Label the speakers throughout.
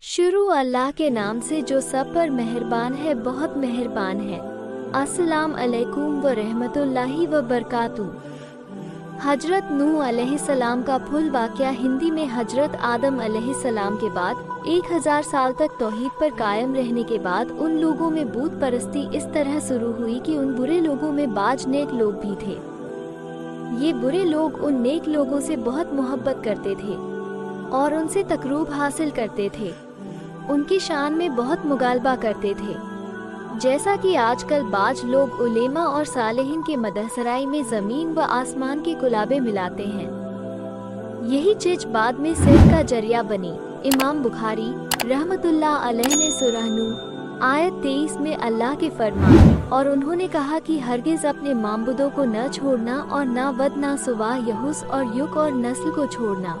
Speaker 1: शुरू अल्लाह के नाम से जो सब पर मेहरबान है, बहुत मेहरबान है। अस्सलाम अलैकुम व रहमतुल्लाहि व बरकातुहू। हजरत नूह अलैहिस्सलाम का फुल वाक़या हिंदी में हजरत आदम अलैहिस्सलाम के बाद 1000 साल तक तौहीद पर कायम रहने के बाद उन लोगों में बूत परस्ती इस तरह शुरू हुई कि उन बुरे लोगों में बाज नेक लोग भी थे। ये बुरे लोग उन नेक लोगों से बहुत मोहब्बत करते थे और उनसे तकरूब हासिल करते थे, उनकी शान में बहुत मुगालबा करते थे। जैसा कि आजकल बाज लोग उलेमा और सालेहीन के मदहसराई में ज़मीन व आसमान के कुलाबे मिलाते हैं। यही चीज बाद में सिर का जरिया बनी। इमाम बुखारी रहमतुल्लाह अलैह ने सूरह नूह आयत 23 में अल्लाह के फरमान और उन्होंने कहा कि हरगिज अपने मामबुदों को न छोड़ना और न वद न सुवाह यहुस और युक और नस्ल को छोड़ना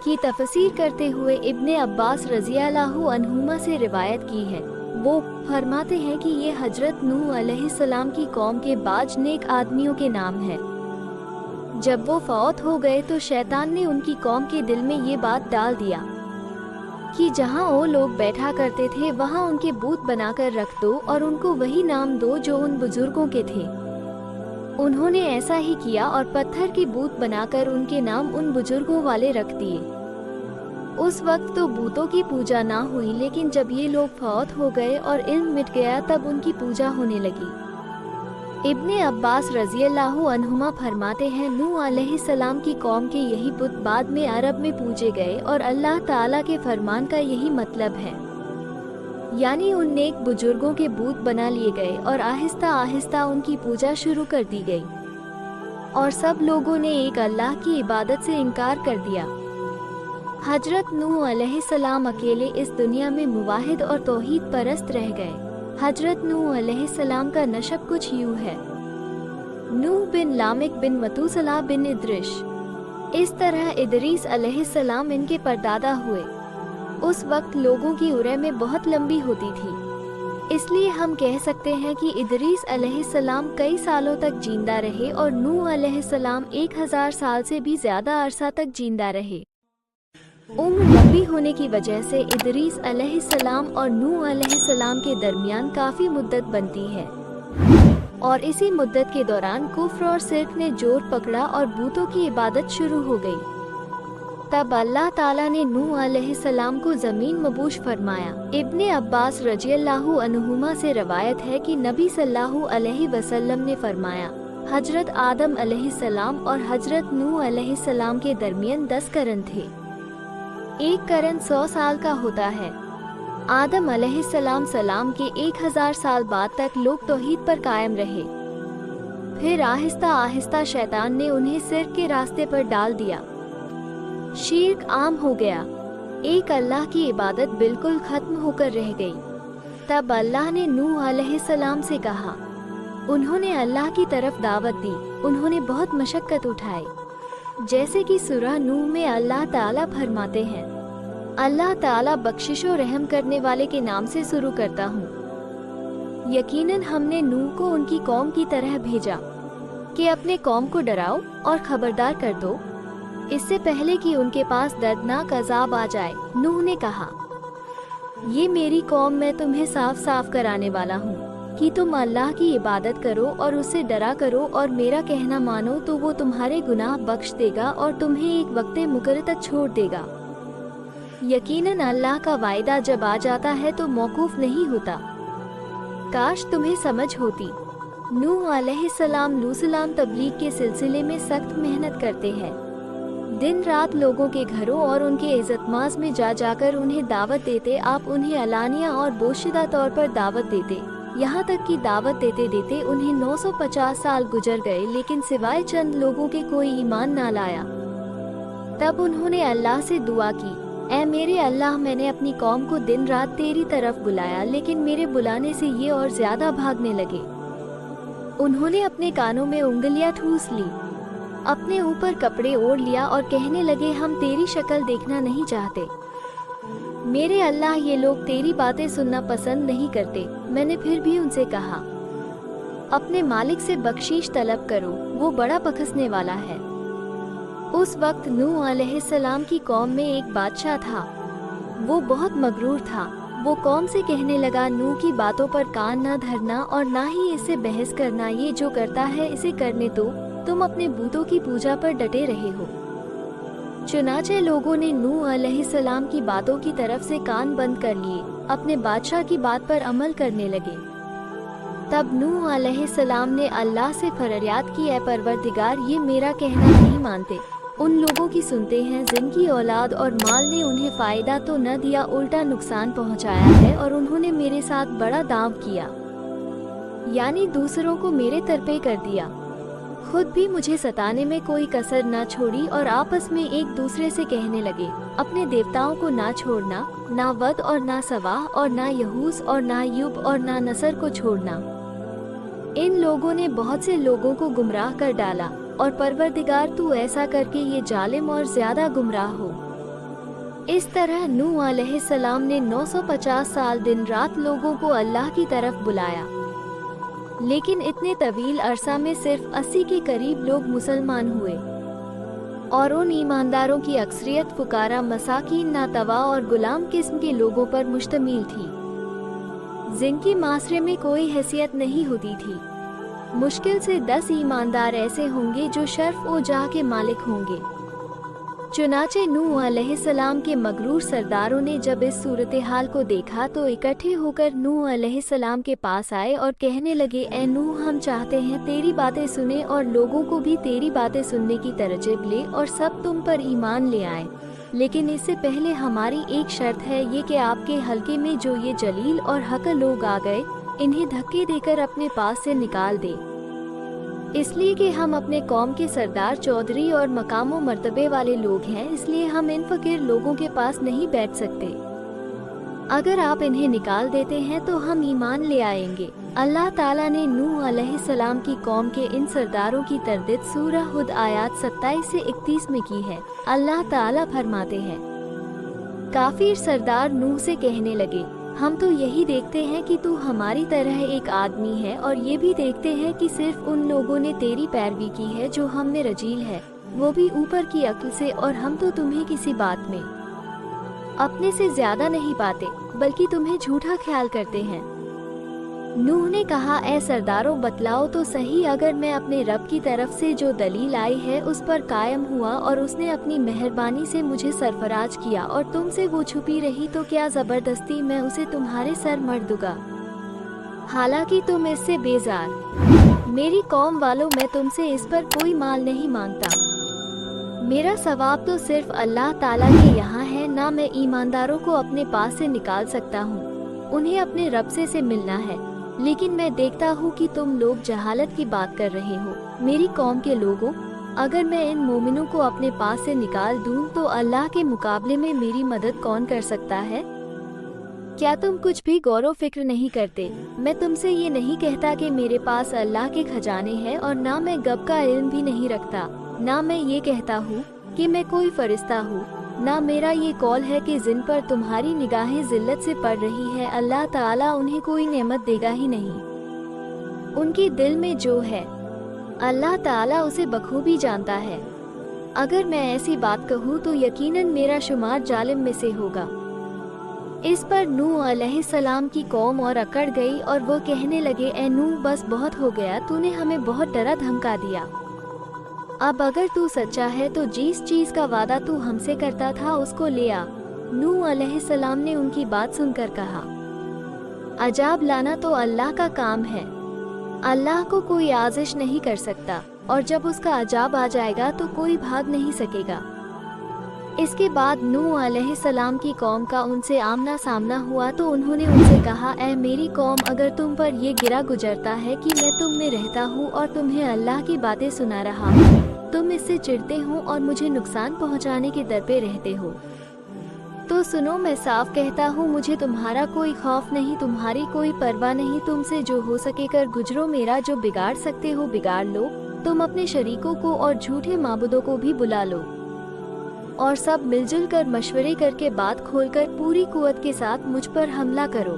Speaker 1: की तफसीर करते हुए इब्ने अब्बास रज़ियल्लाहु अन्हुमा से रिवायत की है। वो फरमाते हैं कि ये हजरत नूह अलैहिस्सलाम की कौम के बाज नेक आदमियों के नाम है। जब वो फौत हो गए तो शैतान ने उनकी कौम के दिल में ये बात डाल दिया कि जहाँ वो लोग बैठा करते थे वहाँ उनके बूत बनाकर रख दो और उनको वही नाम दो जो उन बुजुर्गों के थे। उन्होंने ऐसा ही किया और पत्थर की बूत बनाकर उनके नाम उन बुजुर्गों वाले रख दिए। उस वक्त तो बूतों की पूजा ना हुई, लेकिन जब ये लोग फौत हो गए और इल्म मिट गया तब उनकी पूजा होने लगी। इब्ने अब्बास रज़ियल्लाहु अन्हुमा फरमाते हैं, नूह अलैहिस्सलाम की कौम के यही बुत बाद में अरब में पूजे गए और अल्लाह ताला के फरमान का यही मतलब है, यानी उन नेक बुजुर्गों के बूत बना लिए गए और आहिस्ता आहिस्ता उनकी पूजा शुरू कर दी गई और सब लोगों ने एक अल्लाह की इबादत से इनकार कर दिया। हजरत नूह अलैहिस्सलाम अकेले इस दुनिया में मुवाहिद और तौहीद परस्त रह गए। हजरत नूह अलैहिस्सलाम का नशब कुछ यूँ है, नूह बिन लामिक बिन मतूसला बिन इद्रिश। इस तरह इदरीस अलैहिस्सलाम इनके परदादा हुए। उस वक्त लोगों की उम्र में बहुत लंबी होती थी, इसलिए हम कह सकते हैं कि इदरीस अलैहिस्सलाम कई सालों तक जिंदा रहे और नूह अलैहिस्सलाम 1000 साल से भी ज्यादा अरसा तक जिंदा रहे। उम्र लंबी होने की वजह से इदरीस अलैहिस्सलाम और नूह अलैहिस्सलाम के दरमियान काफी मुद्दत बनती है और इसी मुद्दत के दौरान कुफ्र और शिर्क ने जोर पकड़ा और बूतों की इबादत शुरू हो गई। तब अल्लाह ताला ने नूह अलैहिस्सलाम को जमीन मबूश फरमाया। इब्ने अब्बास रज़ियल्लाहु अन्हुमा से रवायत है कि नबी सल्लल्लाहु अलैहि वसल्लम ने फरमाया, हजरत आदम अलैहिस्सलाम और हजरत नूह अलैहिस्सलाम के दरमियान 10 करन थे। एक करन 100 साल का होता है। आदम अलैहिस्सलाम सलाम के 1000 साल बाद तक लोग तौहीद पर कायम रहे। फिर आहिस्ता आहिस्ता शैतान ने उन्हें शिर्क के रास्ते पर डाल दिया। शिर्क आम हो गया, एक अल्लाह की इबादत बिल्कुल खत्म होकर रह गई। तब अल्लाह ने नूह अलैहिस्सलाम से कहा। उन्होंने अल्लाह की तरफ दावत दी, उन्होंने बहुत मशक्कत उठाई। जैसे कि सूरह नूह में अल्लाह ताला फरमाते हैं, अल्लाह ताला बख्शिशो रहम करने वाले के नाम से शुरू करता हूँ। यकीनन हमने नूह को उनकी कौम की तरह भेजा कि अपने कौम को डराओ और खबरदार कर दो, इससे पहले कि उनके पास दर्दनाक अजाब आ जाए। नूह ने कहा, ये मेरी कौम मैं तुम्हें साफ साफ कराने वाला हूँ कि तुम अल्लाह की इबादत करो और उससे डरा करो और मेरा कहना मानो तो वो तुम्हारे गुनाह बख्श देगा और तुम्हें एक वक्त मुकर्रर तक छोड़ देगा। यकीनन अल्लाह का वायदा जब आ जाता है तो मौकूफ नहीं होता। काश तुम्हें समझ होती। नूह अलैहिस्सलाम तबलीग के सिलसिले में सख्त मेहनत करते हैं। दिन रात लोगों के घरों और उनके इज्जतमाज में जा जाकर उन्हें दावत देते। आप उन्हें अलानिया और बोशिदा तौर पर दावत देते, यहाँ तक कि दावत देते देते उन्हें 950 साल गुजर गए, लेकिन सिवाय चंद लोगों के कोई ईमान ना लाया। तब उन्होंने अल्लाह से दुआ की, ऐ मेरे अल्लाह, मैंने अपनी कौम को दिन रात तेरी तरफ बुलाया, लेकिन मेरे बुलाने से ये और ज्यादा भागने लगे। उन्होंने अपने कानों में उंगलियां ठूस ली, अपने ऊपर कपड़े ओढ़ लिया और कहने लगे, हम तेरी शक्ल देखना नहीं चाहते। मेरे अल्लाह, ये लोग तेरी बातें सुनना पसंद नहीं करते। मैंने फिर भी उनसे कहा, अपने मालिक से बख्शीश तलब करो, वो बड़ा बख्शने वाला है। उस वक्त नूह अलैहिस्सलाम की कौम में एक बादशाह था। वो बहुत मगरूर था। वो कौम से कहने लगा, नूह की बातों पर कान न धरना और ना ही इससे बहस करना, ये जो करता है इसे करने दो, तुम अपने बूतों की पूजा पर डटे रहे हो। चुनाचे लोगों ने नूह अलैहिस्सलाम की बातों की तरफ से कान बंद कर लिए, अपने बादशाह की बात पर अमल करने लगे। तब नूह अलैहिस्सलाम ने अल्लाह से फरियाद की, ऐ परवरदिगार, ये मेरा कहना नहीं मानते, उन लोगों की सुनते हैं जिनकी औलाद और माल ने उन्हें फायदा तो न दिया, उल्टा नुकसान पहुंचाया है, और उन्होंने मेरे साथ बड़ा दाव किया, यानी दूसरों को मेरे तरपे कर दिया, खुद भी मुझे सताने में कोई कसर न छोड़ी, और आपस में एक दूसरे से कहने लगे, अपने देवताओं को ना छोड़ना, ना वद और ना सवाह और ना यहूस और ना युब और ना नसर को छोड़ना। इन लोगों ने बहुत से लोगों को गुमराह कर डाला, और परवरदिगार तू ऐसा करके ये जालिम और ज्यादा गुमराह हो। इस तरह नूह अलैहिस्सलाम ने 950 साल दिन रात लोगों को अल्लाह की तरफ बुलाया, लेकिन इतने तवील अरसा में सिर्फ 80 के करीब लोग मुसलमान हुए, और उन ईमानदारों की अक्सरियत फुकारा, मसाकीन, नातवा और गुलाम किस्म के लोगों पर मुश्तमिल थी, जिनकी माशरे में कोई हैसियत नहीं होती थी। मुश्किल से 10 ईमानदार ऐसे होंगे जो शर्फ ओ जाह के मालिक होंगे। चुनाचे नूह अलैहिस्सलाम के मगरूर सरदारों ने जब इस सूरत हाल को देखा तो इकट्ठे होकर नूह अलैहिस्सलाम के पास आए और कहने लगे, ए नूह, हम चाहते हैं तेरी बातें सुने और लोगों को भी तेरी बातें सुनने की तरजीह ले और सब तुम पर ईमान ले आए, लेकिन इससे पहले हमारी एक शर्त है, ये कि आपके हलके में जो ये जलील और हक लोग आ गए, इन्हें धक्के देकर अपने पास से निकाल दे, इसलिए कि हम अपने कौम के सरदार, चौधरी और मकामों मर्तबे वाले लोग हैं, इसलिए हम इन फकीर लोगों के पास नहीं बैठ सकते। अगर आप इन्हें निकाल देते हैं तो हम ईमान ले आएंगे। अल्लाह ताला ने नूह अलैहिस्सलाम की कौम के इन सरदारों की तरदीद सूरह हुद आयत 27 से 31 में की है। अल्लाह ताला फरमाते हैं, काफिर सरदार नूह से कहने लगे, हम तो यही देखते हैं कि तू हमारी तरह एक आदमी है, और ये भी देखते हैं कि सिर्फ उन लोगों ने तेरी पैरवी की है जो हम में रजील है, वो भी ऊपर की अक्ल से, और हम तो तुम्हें किसी बात में अपने से ज्यादा नहीं पाते, बल्कि तुम्हें झूठा ख्याल करते हैं। नूह ने कहा, ए सरदारों, बतलाओ तो सही, अगर मैं अपने रब की तरफ से जो दलील आई है उस पर कायम हुआ और उसने अपनी मेहरबानी से मुझे सरफराज किया और तुमसे वो छुपी रही, तो क्या जबरदस्ती मैं उसे तुम्हारे सर मर दूंगा, हालांकि तुम इससे बेजार। मेरी कौम वालों, मैं तुमसे इस पर कोई माल नहीं मांगता, मेरा सवाब तो सिर्फ अल्लाह ताला के यहाँ है, ना मैं ईमानदारों को अपने पास से निकाल सकता हूँ, उन्हें अपने रब से मिलना है, लेकिन मैं देखता हूँ कि तुम लोग जहालत की बात कर रहे हो। मेरी कौम के लोगों, अगर मैं इन मोमिनों को अपने पास से निकाल दूँ तो अल्लाह के मुकाबले में मेरी मदद कौन कर सकता है? क्या तुम कुछ भी गौर फिक्र नहीं करते? मैं तुमसे ये नहीं कहता कि मेरे पास अल्लाह के खजाने हैं, और ना मैं गब का इल्म भी नहीं रखता, ना मैं ये कहता हूँ कि मैं कोई फरिश्ता हूँ, ना मेरा ये कौल है कि जिन पर तुम्हारी निगाहें जिल्लत से पड़ रही है, अल्लाह ताला उन्हें कोई नेमत देगा ही नहीं। उनके दिल में जो है अल्लाह ताला उसे बखूबी जानता है। अगर मैं ऐसी बात कहूँ तो यकीनन मेरा शुमार जालिम में से होगा। इस पर नूह अलैहिस्सलाम की कौम और अकड़ गई, और वो कहने लगे, ए नूह, बस बहुत हो गया, तूने हमें बहुत डरा धमका दिया। अब अगर तू सच्चा है तो जिस चीज का वादा तू हमसे करता था उसको ले आ। नूह अलैहिस्सलाम ने उनकी बात सुनकर कहा, अजाब लाना तो अल्लाह का काम है, अल्लाह को कोई आजिश नहीं कर सकता, और जब उसका अजाब आ जाएगा तो कोई भाग नहीं सकेगा। इसके बाद नूह अलैहिस्सलाम की कौम का उनसे आमना सामना हुआ तो उन्होंने उनसे कहा, ऐ मेरी कौम, अगर तुम पर ये गिरा गुजरता है कि मैं तुम में रहता हूँ और तुम्हें अल्लाह की बातें सुना रहा हूँ, तुम इससे चिढ़ते हो और मुझे नुकसान पहुँचाने के दर पे रहते हो, तो सुनो, मैं साफ कहता हूँ, मुझे तुम्हारा कोई खौफ नहीं, तुम्हारी कोई परवाह नहीं, तुमसे जो हो सके कर गुजरो, मेरा जो बिगाड़ सकते हो बिगाड़ लो, तुम अपने शरीकों को और झूठे माबूदों को भी बुला लो, और सब मिलजुल कर मशवरे करके बात खोलकर पूरी कुव्वत के साथ मुझ पर हमला करो।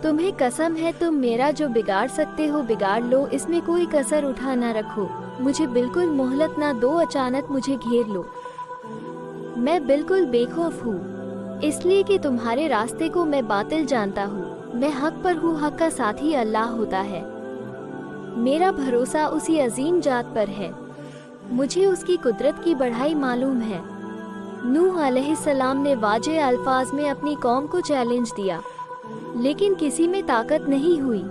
Speaker 1: तुम्हें कसम है, तुम मेरा जो बिगाड़ सकते हो बिगाड़ लो, इसमें कोई कसर उठा ना रखो, मुझे बिल्कुल मोहलत ना दो, अचानक मुझे घेर लो, मैं बिल्कुल बेखौफ हूँ। इसलिए कि तुम्हारे रास्ते को मैं बातिल जानता हूँ। मैं हक पर हूँ, हक का साथी अल्लाह होता है। मेरा भरोसा उसी अजीम जात पर है, मुझे उसकी कुदरत की बढ़ाई मालूम है। नूह अलैहिस्सलाम ने वाजे अल्फाज में अपनी कौम को चैलेंज दिया, लेकिन किसी में ताकत नहीं हुई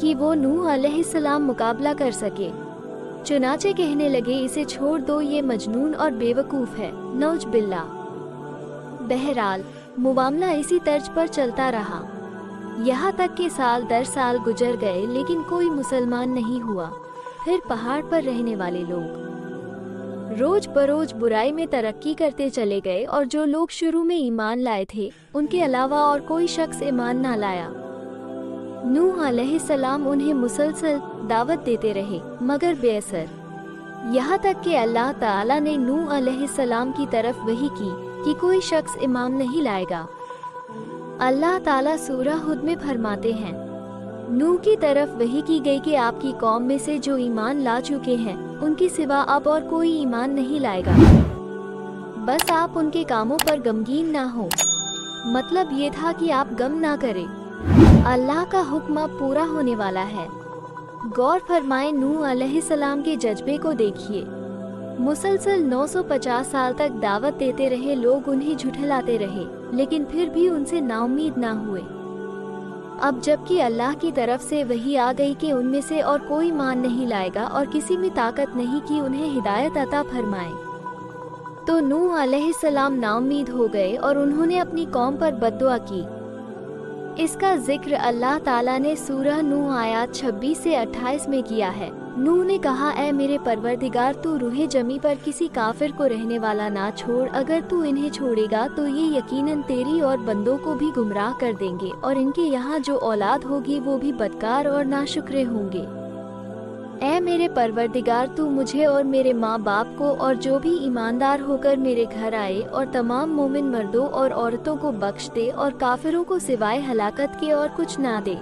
Speaker 1: कि वो नूह अलैहिस्सलाम मुकाबला कर सके। चुनाचे कहने लगे, इसे छोड़ दो, ये मजनून और बेवकूफ़ है, नौज बिल्ला। बहरहाल मुआमला इसी तर्ज पर चलता रहा, यहाँ तक कि साल दर साल गुजर गए, लेकिन कोई मुसलमान नहीं हुआ। फिर पहाड़ पर रहने वाले लोग रोज बरोज बुराई में तरक्की करते चले गए, और जो लोग शुरू में ईमान लाए थे, उनके अलावा और कोई शख्स ईमान ना लाया। नूह अलैहिस्सलाम उन्हें मुसलसल दावत देते रहे, मगर बेअसर। यहाँ तक कि अल्लाह ताला ने नूह अलैहिस्सलाम की तरफ वही की कि कोई शख्स ईमान नहीं लाएगा। अल्लाह ताला सूरह हुद में फरमाते हैं, नूह की तरफ वही की गई कि आपकी कौम में से जो ईमान ला चुके हैं, उनके सिवा अब और कोई ईमान नहीं लाएगा। बस आप उनके कामों पर गमगीन ना हो। मतलब ये था कि आप गम ना करें। अल्लाह का हुक्म अब पूरा होने वाला है। गौर फरमाएं, नूह अलैहिस्सलाम के जज्बे को देखिए। मुसलसल 950 साल तक दावत देते रहे लोग, उन्हें झुठलाते रहे, लेकिन फिर भी उनसे नाउम्मीद ना हुए। अब जबकि अल्लाह की तरफ से वही आ गई कि उनमें से और कोई मान नहीं लाएगा और किसी में ताकत नहीं कि उन्हें हिदायत अता फरमाए, तो नूह अलैहिस्सलाम नाउम्मीद हो गए और उन्होंने अपनी कौम पर बद्दुआ की। इसका जिक्र अल्लाह ताला ने सूरह नूह आयत 26 से 28 में किया है। नूह ने कहा, ऐ मेरे परवरदिगार, तू रूहे जमी पर किसी काफिर को रहने वाला ना छोड़। अगर तू इन्हें छोड़ेगा तो ये यकीनन तेरी और बंदों को भी गुमराह कर देंगे, और इनके यहाँ जो औलाद होगी वो भी बदकार और नाशुक्रे होंगे। ऐ मेरे परवरदिगार, तू मुझे और मेरे माँ बाप को और जो भी ईमानदार होकर मेरे घर आए और तमाम मोमिन मर्दों और औरतों को बख्श दे, और काफिरों को सिवाय हलाकत के और कुछ ना दे।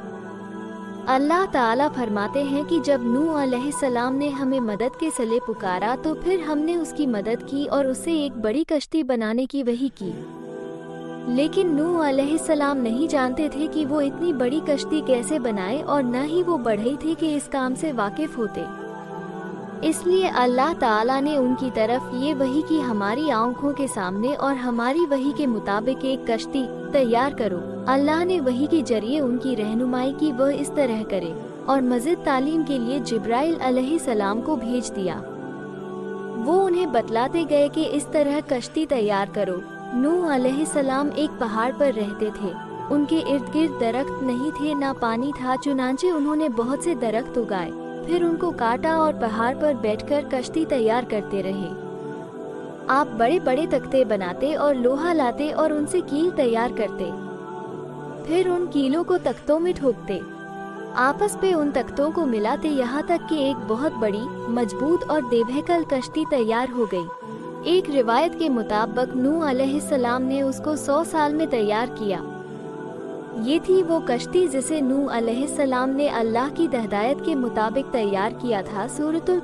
Speaker 1: अल्लाह ताला फरमाते हैं कि जब नूह अलैहिस्सलाम ने हमें मदद के सले पुकारा, तो फिर हमने उसकी मदद की और उससे एक बड़ी कश्ती बनाने की वही की। लेकिन नूह अलैहिस्सलाम नहीं जानते थे कि वो इतनी बड़ी कश्ती कैसे बनाए, और न ही वो बढ़ई थे कि इस काम से वाकिफ होते। इसलिए अल्लाह ताला ने उनकी तरफ ये वही की, हमारी आंखों के सामने और हमारी वही के मुताबिक एक कश्ती तैयार करो। अल्लाह ने वही के जरिए उनकी रहनुमाई की, वह इस तरह करे, और मज़ीद तालीम के लिए जिब्राइल अलैहिस्सलाम को भेज दिया। वो उन्हें बतलाते गए कि इस तरह कश्ती तैयार करो। नूह अलैहिस्सलाम एक पहाड़ पर रहते थे, उनके इर्द गिर्द दरख्त नहीं थे, ना पानी था, चुनांचे उन्होंने बहुत से दरख्त उगाए, फिर उनको काटा और पहाड़ पर बैठकर कश्ती तैयार करते रहे। आप बड़े बड़े तख्ते बनाते और लोहा लाते और उनसे कील तैयार करते, फिर उन कीलों को तख्तों में ठोकते, आपस पे उन तख्तों को मिलाते, यहाँ तक कि एक बहुत बड़ी, मजबूत और बेवहकल कश्ती तैयार हो गई। एक रिवायत के मुताबिक नूह अलैहिस्सलाम ने उसको 100 साल में तैयार किया। ये थी वो कश्ती जिसे नूह अलैहिस्सलाम ने अल्लाह की हिदायत के मुताबिक तैयार किया था। सूरतुल